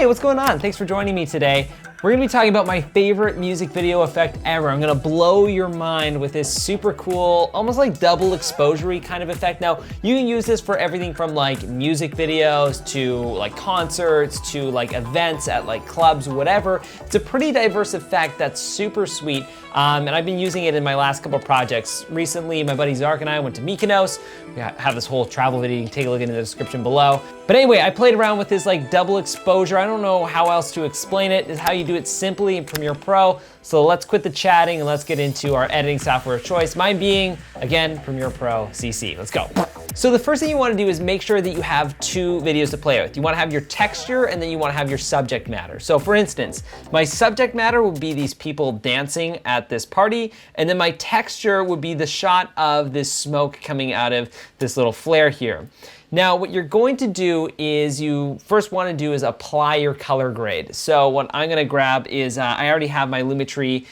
Hey, what's going on? Thanks for joining me today. We're gonna be talking about my favorite music video effect ever. I'm gonna blow your mind with this super cool, almost like double exposure-y kind of effect. Now, you can use this for everything from like music videos to like concerts to like events at like clubs, whatever. It's a pretty diverse effect that's super sweet. And I've been using it in my last couple projects. Recently, my buddy Zark and I went to Mykonos. We have this whole travel video. You can take a look in the description below. But anyway, I played around with this like double exposure. I don't know how else to explain it. It's how you do it simply in Premiere Pro. So let's quit the chatting and let's get into our editing software of choice. Mine being, again, Premiere Pro CC. Let's go. So the first thing you wanna do is make sure that you have two videos to play with. You wanna have your texture and then you wanna have your subject matter. So for instance, my subject matter would be these people dancing at this party, and then my texture would be the shot of this smoke coming out of this little flare here. Now, what you're going to do is you first want to do is apply your color grade. So what I'm going to grab is, I already have my Lumetri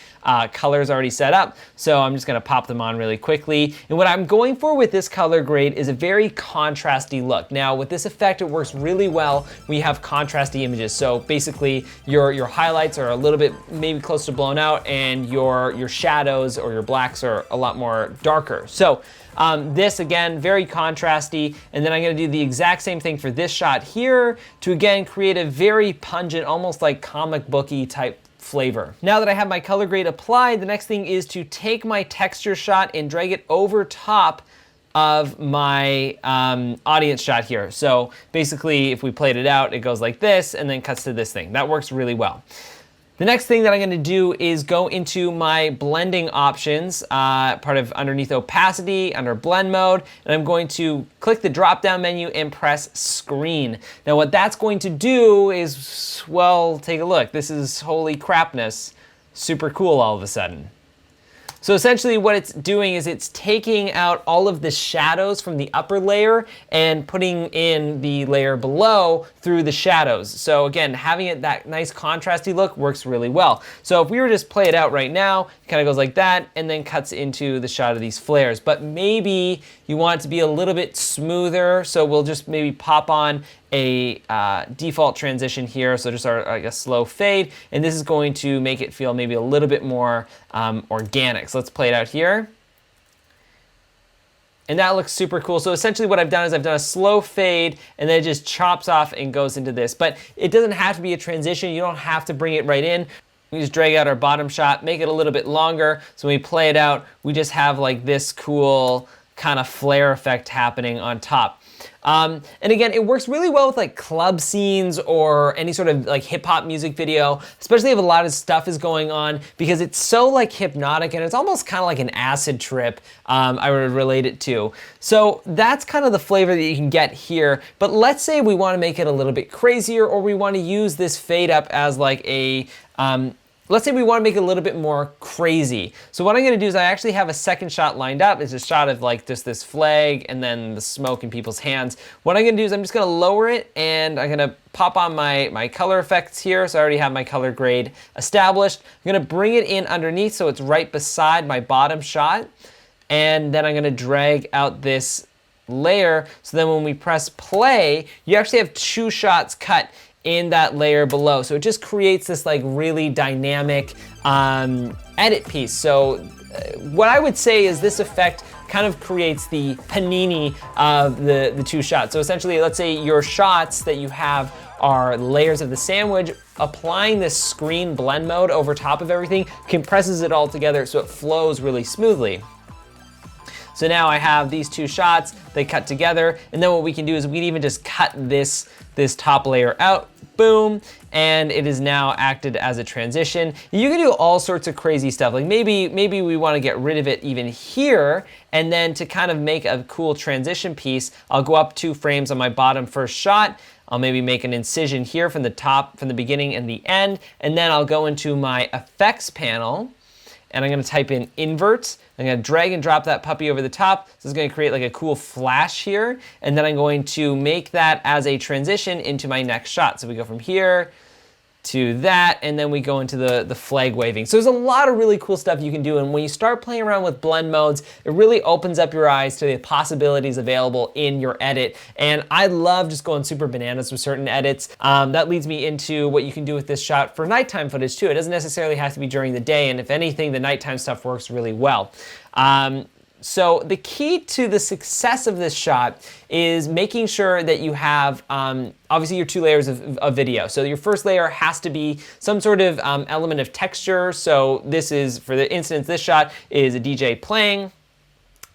colors already set up, so I'm just going to pop them on really quickly. And what I'm going for with this color grade is a very contrasty look. Now, with this effect, it works really well when you have contrasty images. So basically, your highlights are a little bit maybe close to blown out, and your shadows or your blacks are a lot more darker. So this, again, very contrasty, and then I'm gonna do the exact same thing for this shot here to, again, create a very pungent, almost like comic booky type flavor. Now that I have my color grade applied, the next thing is to take my texture shot and drag it over top of my audience shot here. So basically, if we played it out, it goes like this and then cuts to this thing. That works really well. The next thing that I'm gonna do is go into my blending options, part of underneath opacity, under blend mode, and I'm going to click the drop-down menu and press screen. Now what that's going to do is, well, take a look. This is holy crapness, super cool all of a sudden. So essentially what it's doing is it's taking out all of the shadows from the upper layer and putting in the layer below through the shadows. So again, having it that nice contrasty look works really well. So if we were to just play it out right now, it kind of goes like that and then cuts into the shot of these flares. But maybe you want it to be a little bit smoother, so we'll just maybe pop on a default transition here, so just like a slow fade, and this is going to make it feel maybe a little bit more organic. So let's play it out here. And that looks super cool. So essentially what I've done is I've done a slow fade and then it just chops off and goes into this. But it doesn't have to be a transition. You don't have to bring it right in. We just drag out our bottom shot, make it a little bit longer. So when we play it out, we just have like this cool kind of flare effect happening on top. And again, it works really well with like club scenes or any sort of like hip hop music video, especially if a lot of stuff is going on, because it's so like hypnotic and it's almost kind of like an acid trip, I would relate it to. So that's kind of the flavor that you can get here. But let's say we want to make it a little bit crazier, or we want to use this fade up as like a, let's say we want to make it a little bit more crazy. So what I'm going to do is I actually have a second shot lined up. It's a shot of like just this flag and then the smoke in people's hands. What I'm going to do is I'm just going to lower it and I'm going to pop on my color effects here. So I already have my color grade established. I'm going to bring it in underneath so it's right beside my bottom shot. And then I'm going to drag out this layer. So then when we press play, you actually have two shots cut in that layer below. So it just creates this like really dynamic edit piece. So what I would say is this effect kind of creates the panini of the two shots. So essentially, let's say your shots that you have are layers of the sandwich. Applying this screen blend mode over top of everything compresses it all together so it flows really smoothly. So now I have these two shots, they cut together, and then what we can do is we can even just cut this top layer out, boom, and it is now acted as a transition. You can do all sorts of crazy stuff. Like maybe we want to get rid of it even here, and then to kind of make a cool transition piece, I'll go up 2 frames on my bottom first shot. I'll maybe make an incision here from the top, from the beginning and the end, and then I'll go into my effects panel, and I'm gonna type in invert. I'm gonna drag and drop that puppy over the top. This is gonna create like a cool flash here, and then I'm going to make that as a transition into my next shot. So we go from here to that, and then we go into the flag waving. So there's a lot of really cool stuff you can do, and when you start playing around with blend modes, it really opens up your eyes to the possibilities available in your edit. And I love just going super bananas with certain edits. That leads me into what you can do with this shot for nighttime footage too. It doesn't necessarily have to be during the day, and if anything, the nighttime stuff works really well. So the key to the success of this shot is making sure that you have obviously your 2 layers of video. So your first layer has to be some sort of element of texture. So this is, for the instance, this shot is a DJ playing.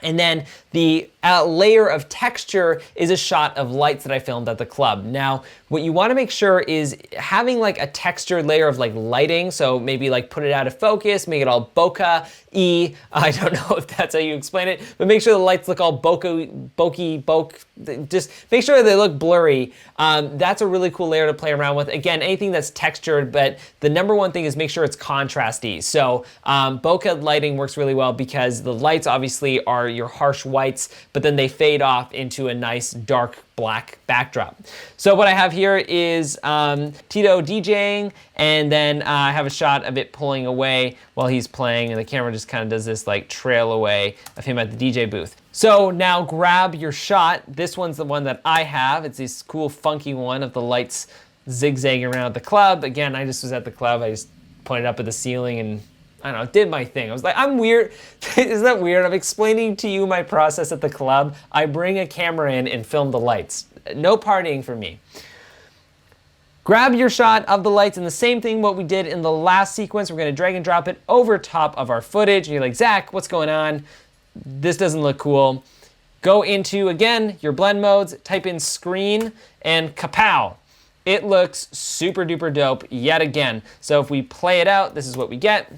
And then the layer of texture is a shot of lights that I filmed at the club. Now, what you want to make sure is having like a textured layer of like lighting. So maybe like put it out of focus, make it all bokeh-y. I don't know if that's how you explain it, but make sure the lights look all just make sure they look blurry. That's a really cool layer to play around with. Again, anything that's textured, but the number one thing is make sure it's contrasty. So bokeh lighting works really well because the lights obviously are your harsh whites, but then they fade off into a nice dark black backdrop. So what I have here is Tito DJing, and then I have a shot of it pulling away while he's playing, and the camera just kind of does this like trail away of him at the DJ booth. So now grab your shot. This one's the one that I have. It's this cool funky one of the lights zigzagging around the club. Again, I just was at the club. I just pointed up at the ceiling and I don't know, did my thing. I was like, I'm weird. Isn't that weird? I'm explaining to you my process at the club. I bring a camera in and film the lights. No partying for me. Grab your shot of the lights, and the same thing what we did in the last sequence. We're gonna drag and drop it over top of our footage. And you're like, Zach, what's going on? This doesn't look cool. Go into, again, your blend modes, type in screen, and kapow. It looks super duper dope yet again. So if we play it out, this is what we get.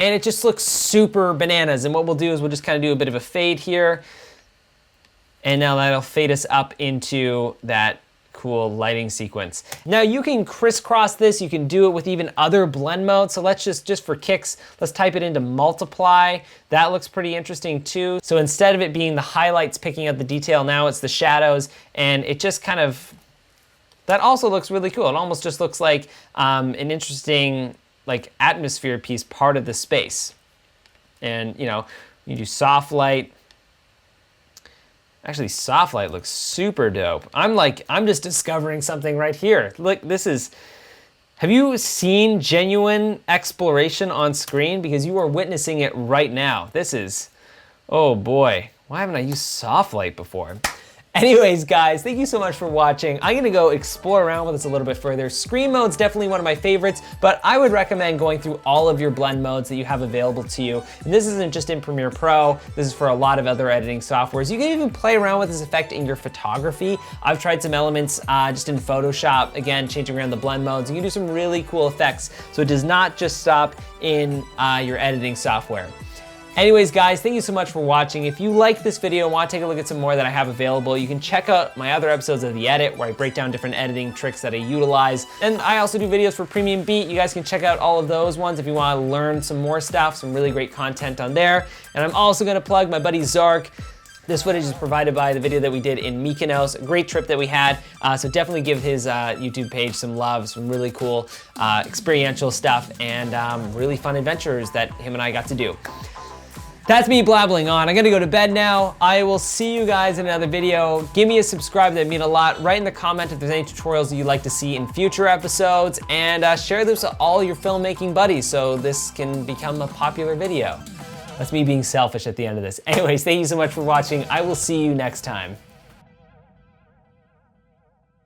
And it just looks super bananas. And what we'll do is we'll just kind of do a bit of a fade here. And now that'll fade us up into that cool lighting sequence. Now you can crisscross this. You can do it with even other blend modes. So let's just for kicks, let's type it into multiply. That looks pretty interesting too. So instead of it being the highlights picking up the detail, now it's the shadows. And it just kind of, that also looks really cool. It almost just looks like an interesting like atmosphere piece, part of the space. And you know, you do soft light. Actually, soft light looks super dope. I'm just discovering something right here. Look, this is, have you seen genuine exploration on screen? Because you are witnessing it right now. This is, oh boy, why haven't I used soft light before? Anyways, guys, thank you so much for watching. I'm gonna go explore around with this a little bit further. Screen mode's definitely one of my favorites, but I would recommend going through all of your blend modes that you have available to you. And this isn't just in Premiere Pro, this is for a lot of other editing softwares. You can even play around with this effect in your photography. I've tried some elements just in Photoshop, again, changing around the blend modes. You can do some really cool effects. So it does not just stop in your editing software. Anyways, guys, thank you so much for watching. If you like this video and want to take a look at some more that I have available, you can check out my other episodes of The Edit, where I break down different editing tricks that I utilize. And I also do videos for Premium Beat. You guys can check out all of those ones if you want to learn some more stuff, some really great content on there. And I'm also going to plug my buddy Zark. This footage is provided by the video that we did in Mykonos, a great trip that we had. So definitely give his YouTube page some love, some really cool experiential stuff, and really fun adventures that him and I got to do. That's me blabbling on. I'm gonna go to bed now. I will see you guys in another video. Give me a subscribe, that'd mean a lot. Write in the comment if there's any tutorials that you'd like to see in future episodes, and share this with all your filmmaking buddies so this can become a popular video. That's me being selfish at the end of this. Anyways, thank you so much for watching. I will see you next time.